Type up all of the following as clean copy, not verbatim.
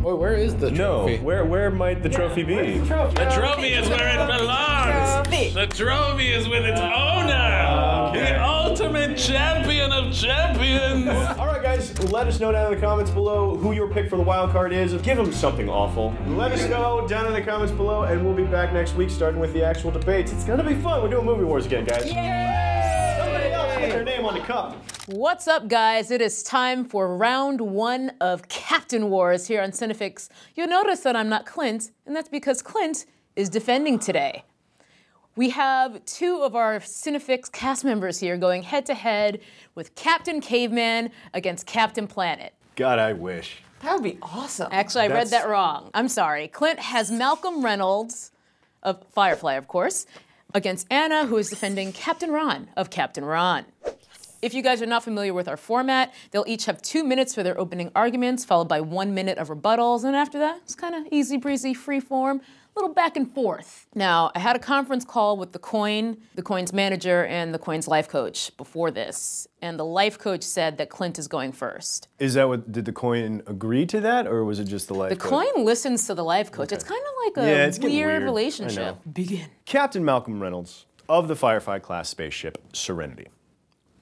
Oh, where is the trophy? No, where might the trophy be? The trophy is where it belongs. The trophy is with its owner. The ultimate champion of champions. All right, guys, let us know down in the comments below who your pick for the wild card is. Give them something awful. Let us know down in the comments below, and we'll be back next week starting with the actual debates. It's gonna be fun. We're doing Movie Wars again, guys. Yay! Somebody else get their name on the cup. What's up, guys? It is time for round 1 of Captain Wars here on Cinefix. You'll notice that I'm not Clint, and that's because Clint is defending today. We have 2 of our Cinefix cast members here going head-to-head with Captain Caveman against Captain Planet. God, I wish. That would be awesome. Actually, I read that wrong. I'm sorry. Clint has Malcolm Reynolds, of Firefly, of course, against Anna, who is defending Captain Ron of Captain Ron. If you guys are not familiar with our format, they'll each have 2 minutes for their opening arguments, followed by 1 minute of rebuttals, and after that, it's kind of easy breezy, free form, a little back and forth. Now, I had a conference call with the Coin's manager, and the Coin's life coach before this, and the life coach said that Clint is going first. Is that what, did the Coin agree to that, or was it just the life coach? The Coin listens to the life coach. Okay. It's kind of like a weird relationship. Begin. Captain Malcolm Reynolds of the Firefly-class spaceship Serenity.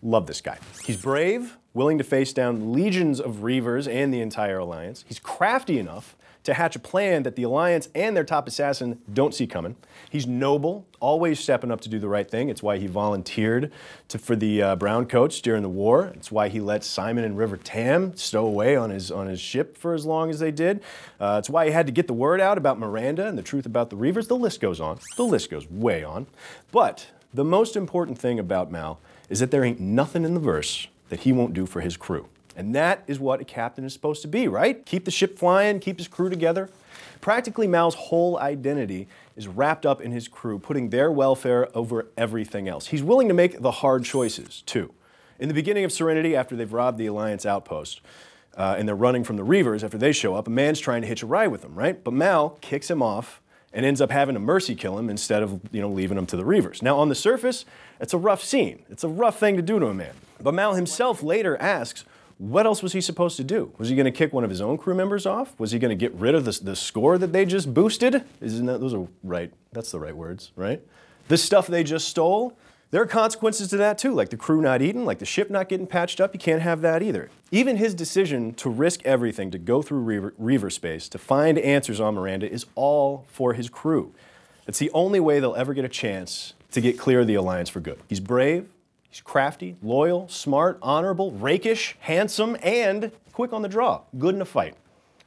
Love this guy. He's brave, willing to face down legions of Reavers and the entire Alliance. He's crafty enough to hatch a plan that the Alliance and their top assassin don't see coming. He's noble, always stepping up to do the right thing. It's why he volunteered for the Brown Coats during the war. It's why he let Simon and River Tam stow away on his ship for as long as they did. It's why he had to get the word out about Miranda and the truth about the Reavers. The list goes on. The list goes way on. But the most important thing about Mal is that there ain't nothing in the verse that he won't do for his crew. And that is what a captain is supposed to be, right? Keep the ship flying, keep his crew together. Practically, Mal's whole identity is wrapped up in his crew, putting their welfare over everything else. He's willing to make the hard choices, too. In the beginning of Serenity, after they've robbed the Alliance outpost, and they're running from the Reavers after they show up, a man's trying to hitch a ride with them, right? But Mal kicks him off and ends up having to mercy kill him instead of, leaving him to the Reavers. Now, on the surface, it's a rough scene. It's a rough thing to do to a man. But Mal himself later asks, what else was he supposed to do? Was he going to kick one of his own crew members off? Was he going to get rid of the score that they just boosted? Isn't that, those are right, that's the right words, right? The stuff they just stole? There are consequences to that too, like the crew not eating, like the ship not getting patched up. You can't have that either. Even his decision to risk everything to go through Reaver space to find answers on Miranda is all for his crew. It's the only way they'll ever get a chance to get clear of the Alliance for good. He's brave, he's crafty, loyal, smart, honorable, rakish, handsome, and quick on the draw, good in a fight.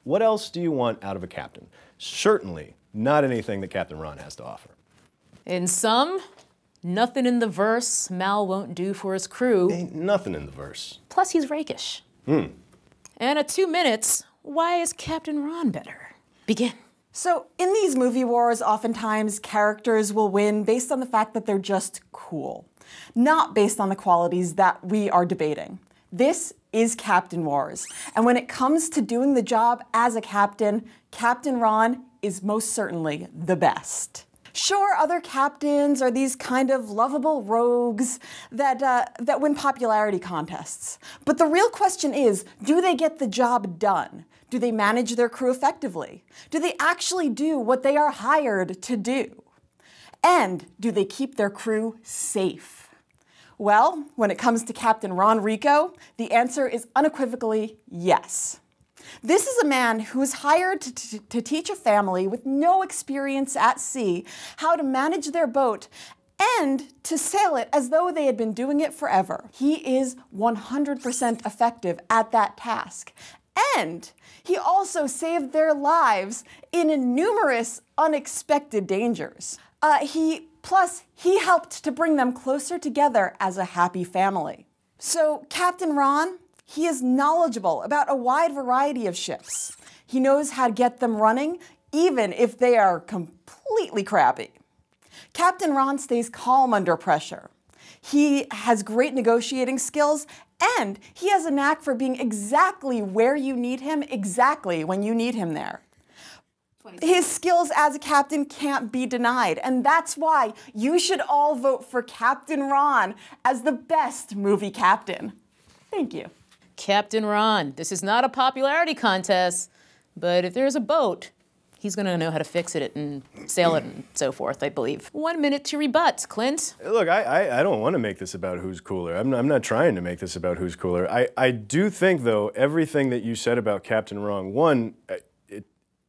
What else do you want out of a captain? Certainly not anything that Captain Ron has to offer. In sum, nothing in the verse Mal won't do for his crew. Ain't nothing in the verse. Plus, he's rakish. And at 2 minutes, why is Captain Ron better? Begin. So in these movie wars, oftentimes characters will win based on the fact that they're just cool, not based on the qualities that we are debating. This is Captain Wars. And when it comes to doing the job as a captain, Captain Ron is most certainly the best. Sure, other captains are these kind of lovable rogues that win popularity contests. But the real question is, do they get the job done? Do they manage their crew effectively? Do they actually do what they are hired to do? And do they keep their crew safe? Well, when it comes to Captain Ron Rico, the answer is unequivocally yes. This is a man who is hired to teach a family with no experience at sea how to manage their boat and to sail it as though they had been doing it forever. He is 100% effective at that task. And he also saved their lives in numerous unexpected dangers. Plus, he helped to bring them closer together as a happy family. So Captain Ron, he is knowledgeable about a wide variety of ships. He knows how to get them running, even if they are completely crappy. Captain Ron stays calm under pressure. He has great negotiating skills, and he has a knack for being exactly where you need him, exactly when you need him there. His skills as a captain can't be denied, and that's why you should all vote for Captain Ron as the best movie captain. Thank you. Captain Ron, this is not a popularity contest. But if there's a boat, he's going to know how to fix it and sail it and so forth, I believe. 1 minute to rebut, Clint. Look, I don't want to make this about who's cooler. I'm not trying to make this about who's cooler. I do think, though, everything that you said about Captain Ron, one,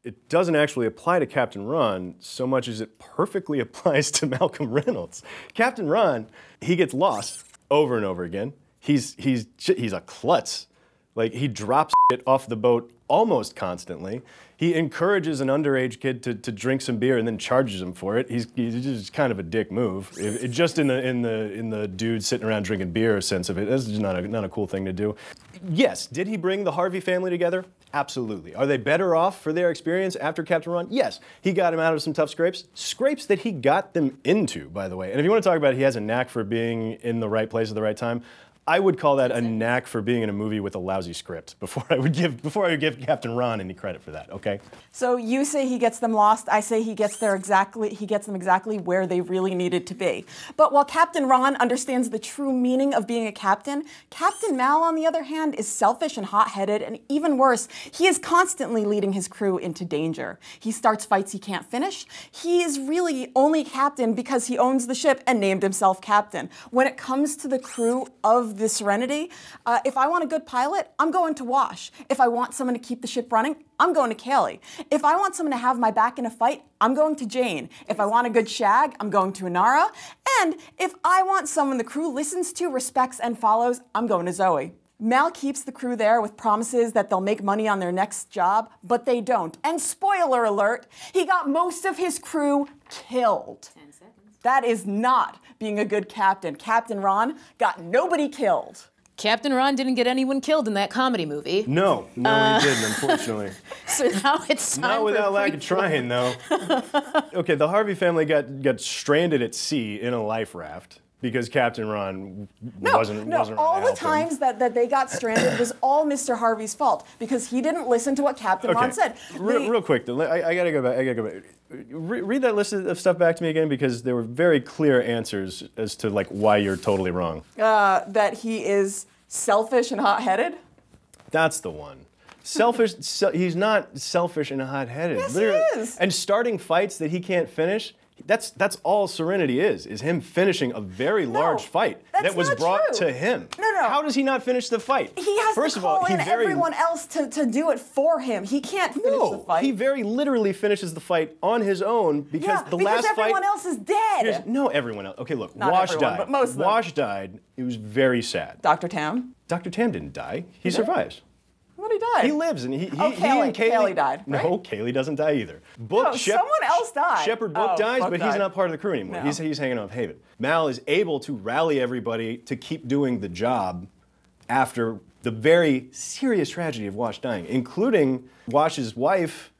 it doesn't actually apply to Captain Ron so much as it perfectly applies to Malcolm Reynolds. Captain Ron, he gets lost over and over again. He's a klutz. Like, he drops it off the boat almost constantly. He encourages an underage kid to drink some beer and then charges him for it. He's just kind of a dick move. Just in the dude sitting around drinking beer sense of it, that's just not a cool thing to do. Yes, did he bring the Harvey family together? Absolutely. Are they better off for their experience after Captain Ron? Yes. He got him out of some tough scrapes. Scrapes that he got them into, by the way. And if you want to talk about it, he has a knack for being in the right place at the right time. I would call that a knack for being in a movie with a lousy script before I would give Captain Ron any credit for that, okay? So you say he gets them lost, I say he gets them exactly where they really needed to be. But while Captain Ron understands the true meaning of being a captain, Captain Mal, on the other hand, is selfish and hot-headed, and even worse, he is constantly leading his crew into danger. He starts fights he can't finish. He is really only captain because he owns the ship and named himself captain. When it comes to the crew of the Serenity, if I want a good pilot, I'm going to Wash. If I want someone to keep the ship running, I'm going to Kaylee. If I want someone to have my back in a fight, I'm going to Jane. If I want a good shag, I'm going to Inara. And if I want someone the crew listens to, respects, and follows, I'm going to Zoe. Mal keeps the crew there with promises that they'll make money on their next job, but they don't. And spoiler alert, he got most of his crew killed. 10 seconds. That is not being a good captain. Captain Ron got nobody killed. Captain Ron didn't get anyone killed in that comedy movie. No, he didn't, unfortunately. So now it's time Not without for lack of trying, though. Okay, the Harvey family got stranded at sea in a life raft because Captain Ron wasn't all the times that they got stranded was all Mr. Harvey's fault because he didn't listen to what Captain Ron said. Real quick, though, I gotta go back. Read that list of stuff back to me again because there were very clear answers as to like why you're totally wrong. That he is selfish and hot-headed? That's the one. Selfish. He's not selfish and hot-headed. Yes, Literally. he is. And starting fights that he can't finish. That's all Serenity is him finishing a very large fight that was brought to him. No. How does he not finish the fight? He has to call in everyone else to do it for him. He can't finish the fight. He very literally finishes the fight on his own because the last fight. Because everyone else is dead. No, everyone else. Okay, look, Not Wash everyone, died. but most of them. Wash died. It was very sad. Dr. Tam? Dr. Tam didn't die. He survives. But he died. He lives, and he and Kaylee died, right? No, Kaylee doesn't die either. Book, someone else died. Shepard Book dies, Book but died. he's not part of the crew anymore. No. He's hanging off Haven. Mal is able to rally everybody to keep doing the job after the very serious tragedy of Wash dying, including Wash's wife,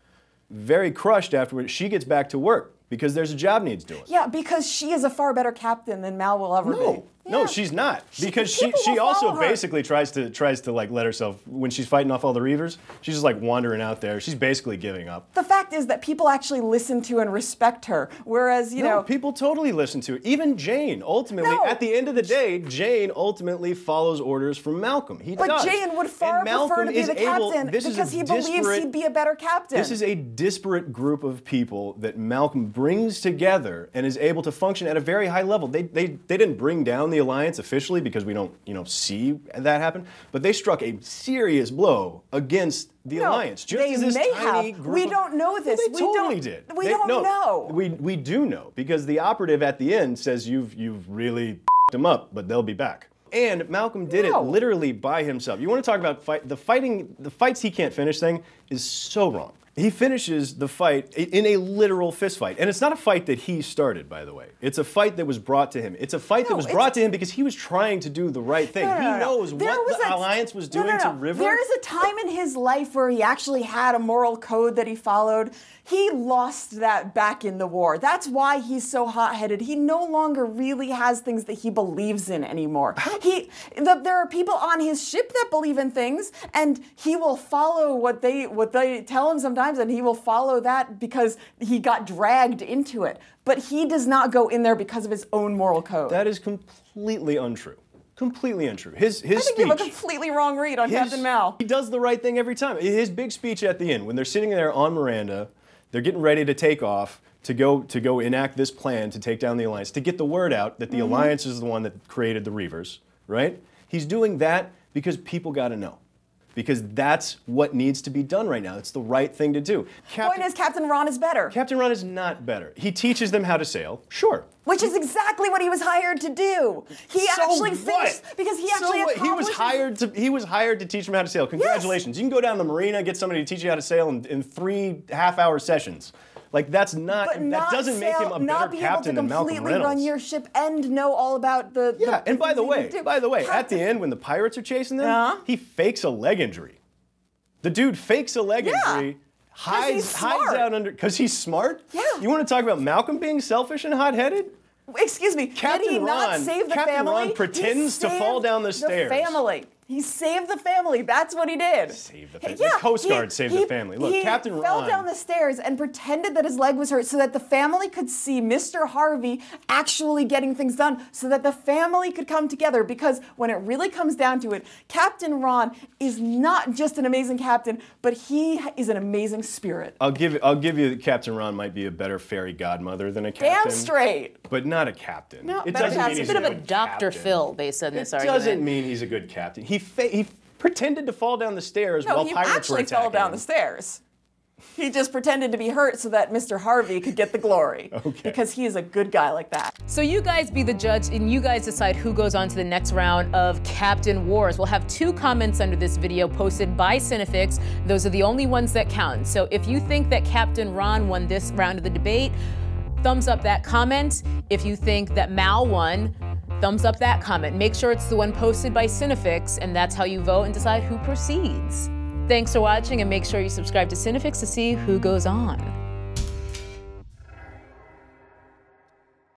very crushed afterwards. She gets back to work because there's a job needs doing. Yeah, because she is a far better captain than Mal will ever be. No, she's not. Because she also basically tries to like let herself, when she's fighting off all the Reavers, she's just like wandering out there. She's basically giving up. The fact is that people actually listen to and respect her, whereas, you know... people totally listen to it. Even Jane, ultimately, at the end of the day, Jane ultimately follows orders from Malcolm. He does. But Jane would far prefer to be the captain because he believes he'd be a better captain. This is a disparate group of people that Malcolm brings together and is able to function at a very high level. They didn't bring down the Alliance officially because we don't see that happen, but they struck a serious blow against the Alliance. Just they as this may tiny have. Group we don't know this. Well, they totally did. We don't know. We do know because the operative at the end says you've really f***ed them up, but they'll be back. And Malcolm did it literally by himself. You want to talk about the fights he can't finish thing is so wrong. He finishes the fight in a literal fist fight. And it's not a fight that he started, by the way. It's a fight that was brought to him. It's a fight that was brought to him because he was trying to do the right thing. He knows what the Alliance was doing to River. There is a time in his life where he actually had a moral code that he followed. He lost that back in the war. That's why he's so hot-headed. He no longer really has things that he believes in anymore. There are people on his ship that believe in things, and he will follow what they tell him sometimes, and he will follow that because he got dragged into it. But he does not go in there because of his own moral code. That is completely untrue. Completely untrue. His I think speech. you have a completely wrong read on Captain Mal. He does the right thing every time. His big speech at the end, when they're sitting there on Miranda, they're getting ready to take off to go enact this plan to take down the Alliance, to get the word out that the Alliance is the one that created the Reavers, right? He's doing that because people got to know. Because that's what needs to be done right now. It's the right thing to do. Point is, Captain Ron is better. Captain Ron is not better. He teaches them how to sail, sure. Which is exactly what he was hired to do. He actually finished because he actually accomplished. He was hired to teach them how to sail. Congratulations. Yes. You can go down to the marina, get somebody to teach you how to sail in 3 half-hour sessions. Like that doesn't make him a better captain than Malcolm Reynolds. Not be able to completely run your ship and know all about the and by the way, at the end when the pirates are chasing them, he fakes a leg injury. The dude fakes a leg injury, hides out under because he's smart. Yeah. You want to talk about Malcolm being selfish and hot-headed? Excuse me. Did he not save the family? Captain Ron pretends to fall down the stairs. He saved the family. That's what he did. Saved the family. The Coast Guard saved the family. Look, Captain Ron fell down the stairs and pretended that his leg was hurt so that the family could see Mr. Harvey actually getting things done so that the family could come together because when it really comes down to it, Captain Ron is not just an amazing captain, but he is an amazing spirit. I'll give you that Captain Ron might be a better fairy godmother than a captain. Damn straight. But not a captain. No, it doesn't mean he's a bit of a Dr. Phil based on this argument. It doesn't mean he's a good captain. He pretended to fall down the stairs while pirates were attacking. No, he actually fell down the stairs. He just pretended to be hurt so that Mr. Harvey could get the glory. Okay. Because he is a good guy like that. So you guys be the judge and you guys decide who goes on to the next round of Captain Wars. We'll have 2 comments under this video posted by Cinefix. Those are the only ones that count. So if you think that Captain Ron won this round of the debate, thumbs up that comment. If you think that Mal won, thumbs up that comment. Make sure it's the one posted by Cinefix, and that's how you vote and decide who proceeds. Thanks for watching, and make sure you subscribe to Cinefix to see who goes on.